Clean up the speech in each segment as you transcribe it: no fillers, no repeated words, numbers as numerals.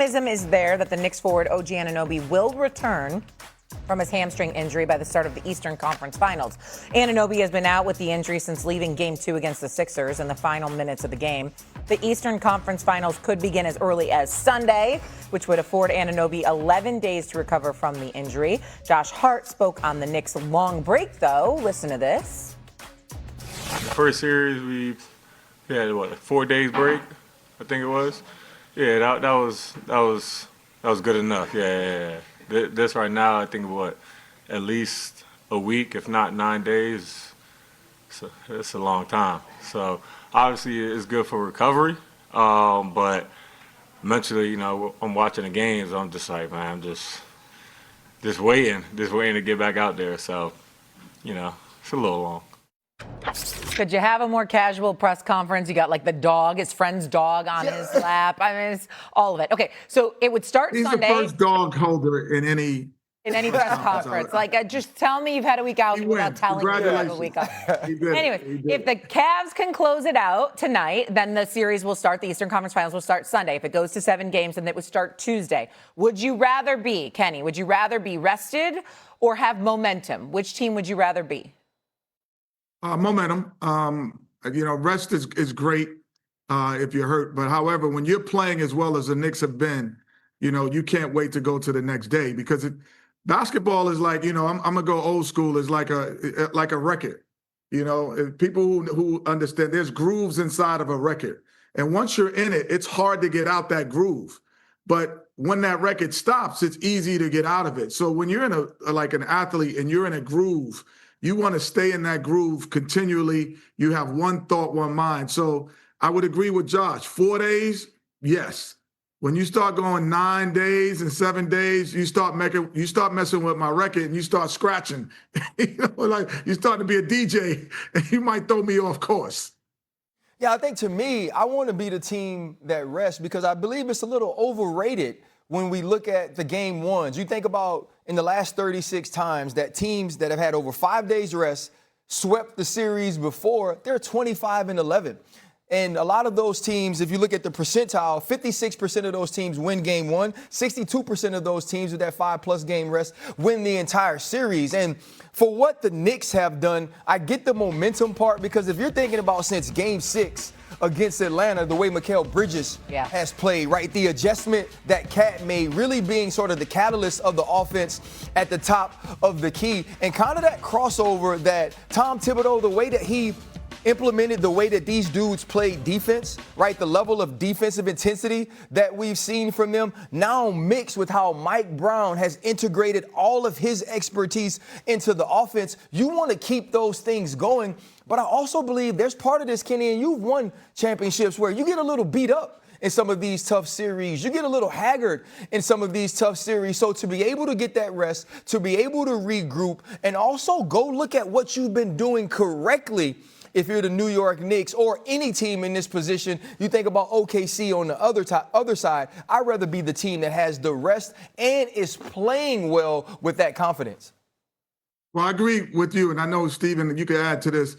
Is there that the Knicks forward OG Anunoby will return from his hamstring injury by the start of the Eastern Conference Finals. Anunoby has been out with the injury since leaving Game 2 against the Sixers in the final minutes of the game. The Eastern Conference Finals could begin as early as Sunday, which would afford Anunoby 11 days to recover from the injury. Josh Hart spoke on the Knicks' long break, though. Listen to this. The first series, we had, a 4 days break, I think it was. Yeah, that was good enough. Yeah. This right now, I think at least a week, if not 9 days. So it's a long time. So obviously it's good for recovery, but mentally, I'm watching the games. I'm just like, man, I'm just waiting to get back out there. So, it's a little long. Could you have a more casual press conference? You got like the dog, his friend's dog on his lap. I mean, it's all of it. Okay, so it would start Sunday. He's the first dog holder in any press conference. Like, just tell me you've had a week out without telling me you have a week off. Anyway, if the Cavs can close it out tonight, then the series will start. The Eastern Conference Finals will start Sunday. If it goes to 7 games, then it would start Tuesday. Would you rather be, Kenny, rested or have momentum? Which team would you rather be? Momentum. Rest is great if you're hurt. But however, when you're playing as well as the Knicks have been, you can't wait to go to the next day because basketball is like, I'm gonna go old school. Is like a record. People who understand there's grooves inside of a record, and once you're in it, it's hard to get out that groove. But when that record stops, it's easy to get out of it. So when you're in like an athlete and you're in a groove, you want to stay in that groove continually. You have one thought, one mind. So I would agree with Josh. 4 days, yes. When you start going 9 days and 7 days, you start messing with my record and you start scratching. Like you start to be a DJ and you might throw me off course. Yeah, I think to me, I want to be the team that rests because I believe it's a little overrated when we look at the game ones. You think about in the last 36 times that teams that have had over 5 days rest swept the series before, they're 25-11. And a lot of those teams, if you look at the percentile, 56% of those teams win game one, 62% of those teams with that 5+ game rest win the entire series. And for what the Knicks have done, I get the momentum part because if you're thinking about since game 6 against Atlanta, the way Mikal Bridges has played, right? The adjustment that Cat made really being sort of the catalyst of the offense at the top of the key and kind of that crossover that Tom Thibodeau, the way that he implemented the way that these dudes play defense, right? The level of defensive intensity that we've seen from them now mixed with how Mike Brown has integrated all of his expertise into the offense. You want to keep those things going. But I also believe there's part of this, Kenny, and you've won championships where you get a little beat up in some of these tough series. You get a little haggard in some of these tough series. So to be able to get that rest, to be able to regroup, and also go look at what you've been doing correctly. If you're the New York Knicks or any team in this position, you think about OKC on the other side. I'd rather be the team that has the rest and is playing well with that confidence. Well, I agree with you, and I know, Stephen, you could add to this.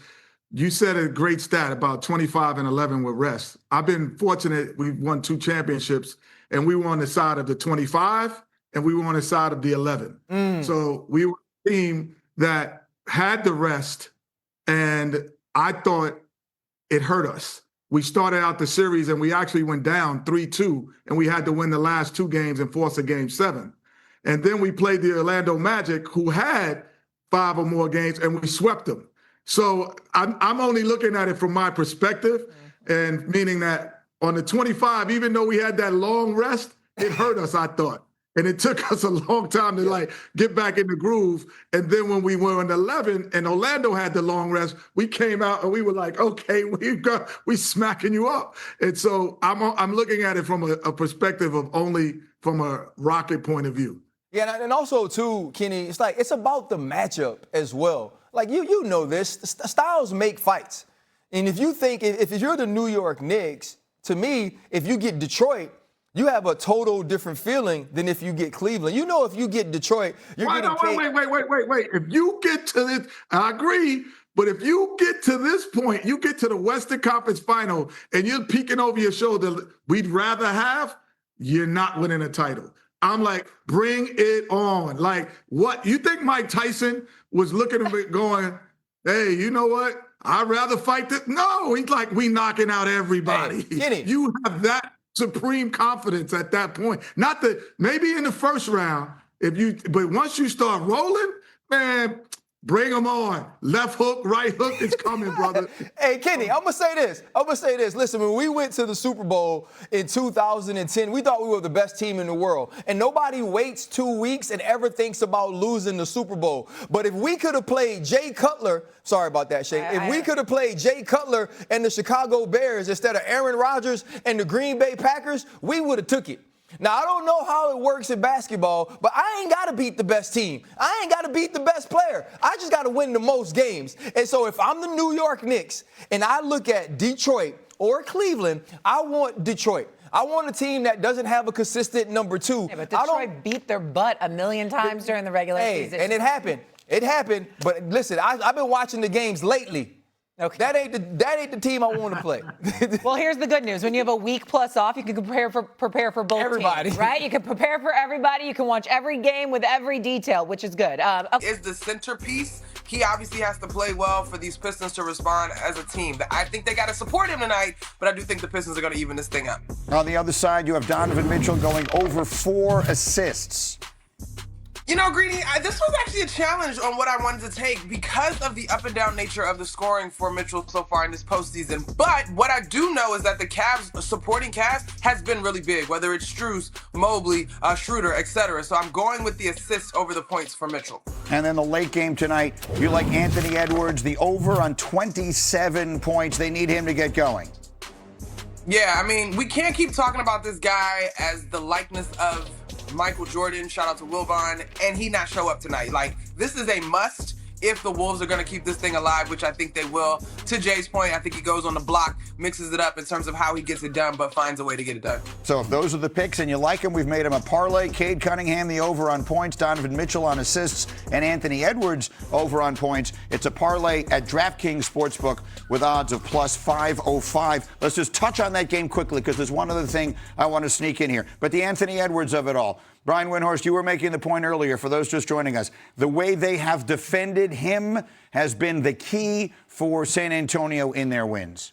You said a great stat about 25-11 with rest. I've been fortunate. We've won 2 championships, and we were on the side of the 25, and we were on the side of the 11. So we were a team that had the rest, and I thought it hurt us. We started out the series and we actually went down 3-2 and we had to win the last 2 games and force a game 7. And then we played the Orlando Magic who had 5 or more games and we swept them. So I'm only looking at it from my perspective and meaning that on the 25, even though we had that long rest, it hurt us, I thought. And it took us a long time to get back in the groove. And then when we were on 11 and Orlando had the long rest, we came out and we were like, okay, we smacking you up. And so I'm looking at it from a perspective of only from a Rocket point of view. Yeah, and also too, Kenny, it's about the matchup as well. Like you know this, styles make fights. And if you think if you're the New York Knicks, to me, if you get Detroit, you have a total different feeling than if you get Cleveland. You know, if you get Detroit, you're getting Wait. If you get to this, I agree. But if you get to this point, you get to the Western Conference Final and you're peeking over your shoulder, we'd rather have, you're not winning a title. I'm like, bring it on. Like, what? You think Mike Tyson was looking at it going, hey, you know what? I'd rather fight this. No, he's like, we knocking out everybody. Hey, Kenny. You have that supreme confidence at that point. Not that maybe in the first round, but once you start rolling, man, bring them on. Left hook, right hook, it's coming, brother. Hey, Kenny, I'm going to say this. Listen, when we went to the Super Bowl in 2010, we thought we were the best team in the world. And nobody waits 2 weeks and ever thinks about losing the Super Bowl. But if we could have played Jay Cutler, sorry about that, Shay. If we could have played Jay Cutler and the Chicago Bears instead of Aaron Rodgers and the Green Bay Packers, we would have took it. Now, I don't know how it works in basketball, but I ain't got to beat the best team. I ain't got to beat the best player. I just got to win the most games. And so if I'm the New York Knicks and I look at Detroit or Cleveland, I want Detroit. I want a team that doesn't have a consistent number two. Yeah, but Detroit beat their butt a million times during the regular season. And it happened. It happened. But listen, I've been watching the games lately. Okay. That ain't the team I want to play. Well, here's the good news. When you have a week plus off, you can prepare for both everybody. teams, right? You can prepare for everybody. You can watch every game with every detail, which is good. Okay. Is the centerpiece. He obviously has to play well for these Pistons to respond as a team. I think they got to support him tonight, but I do think the Pistons are going to even this thing up. On the other side, you have Donovan Mitchell going over 4 assists. You know, Greedy, this was actually a challenge on what I wanted to take because of the up and down nature of the scoring for Mitchell so far in this postseason. But what I do know is that the Cavs, supporting Cavs, has been really big, whether it's Strus, Mobley, Schroeder, etc. So I'm going with the assists over the points for Mitchell. And then the late game tonight, you like Anthony Edwards, the over on 27 points. They need him to get going. Yeah, I mean, we can't keep talking about this guy as the likeness of Michael Jordan, shout out to Wilbon, and he not show up tonight. Like, this is a must if the Wolves are going to keep this thing alive, which I think they will. To Jay's point, I think he goes on the block, mixes it up in terms of how he gets it done, but finds a way to get it done. So if those are the picks and you like them, we've made them a parlay. Cade Cunningham, the over on points, Donovan Mitchell on assists, and Anthony Edwards over on points. It's a parlay at DraftKings Sportsbook with odds of plus 505. Let's just touch on that game quickly because there's one other thing I want to sneak in here. But the Anthony Edwards of it all. Brian Windhorst, you were making the point earlier, for those just joining us, the way they have defended him has been the key for San Antonio in their wins.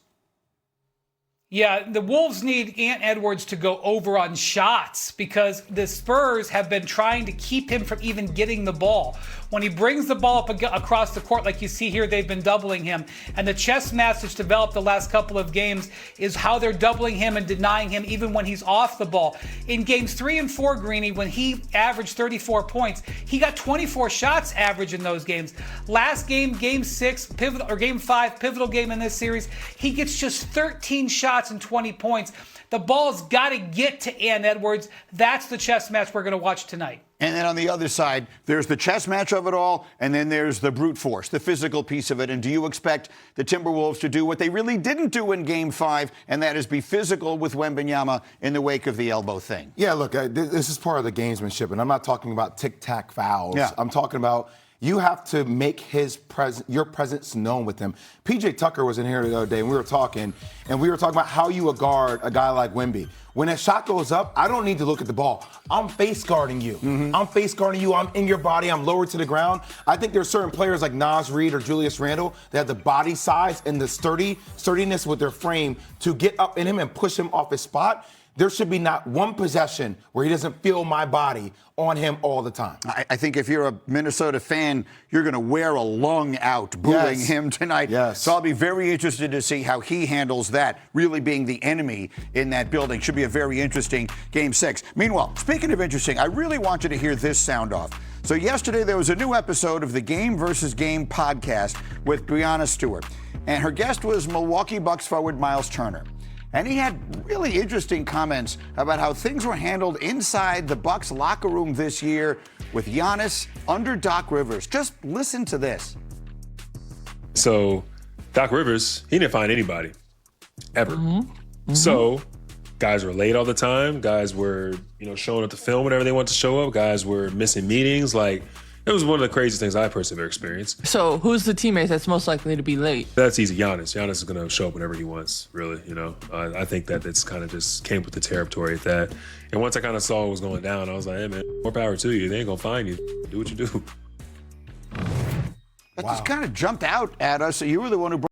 Yeah, the Wolves need Ant Edwards to go over on shots because the Spurs have been trying to keep him from even getting the ball. When he brings the ball up across the court, like you see here, they've been doubling him. And the chess match that's developed the last couple of games is how they're doubling him and denying him even when he's off the ball. In games 3 and 4, Greeny, when he averaged 34 points, he got 24 shots average in those games. Last game, game 6, game 5, pivotal game in this series, he gets just 13 shots and 20 points. The ball's got to get to Ant Edwards. That's the chess match we're going to watch tonight. And then on the other side, there's the chess match of it all, and then there's the brute force, the physical piece of it. And do you expect the Timberwolves to do what they really didn't do in Game 5, and that is be physical with Wembanyama in the wake of the elbow thing? Yeah, look, this is part of the gamesmanship, and I'm not talking about tic-tac fouls. Yeah. I'm talking about you have to make your presence known with him. PJ Tucker was in here the other day, and we were talking about how you would guard a guy like Wemby. When that shot goes up, I don't need to look at the ball. I'm face guarding you. Mm-hmm. I'm face guarding you. I'm in your body. I'm lower to the ground. I think there's certain players like Naz Reid or Julius Randle that have the body size and the sturdiness with their frame to get up in him and push him off his spot. There should be not one possession where he doesn't feel my body on him all the time. I think if you're a Minnesota fan, you're going to wear a lung out booing him tonight. Yes. So I'll be very interested to see how he handles that, really being the enemy in that building. Should be a very interesting Game 6. Meanwhile, speaking of interesting, I really want you to hear this sound off. So yesterday there was a new episode of the Game vs. Game podcast with Breanna Stewart. And her guest was Milwaukee Bucks forward Miles Turner. And he had really interesting comments about how things were handled inside the Bucks locker room this year with Giannis under Doc Rivers. Just listen to this. So Doc Rivers, he didn't find anybody, ever. Mm-hmm. Mm-hmm. So guys were late all the time. Guys were, showing up to film whenever they wanted to show up. Guys were missing meetings. Like, It was one of the craziest things I personally ever experienced. So who's the teammate that's most likely to be late? That's easy. Giannis. Giannis is going to show up whenever he wants, really, you know. I think that it's kind of just came with the territory at that. And once I kind of saw what was going down, I was like, hey, man, more power to you. They ain't going to find you. Do what you do. That just kind of jumped out at us. You were the one who brought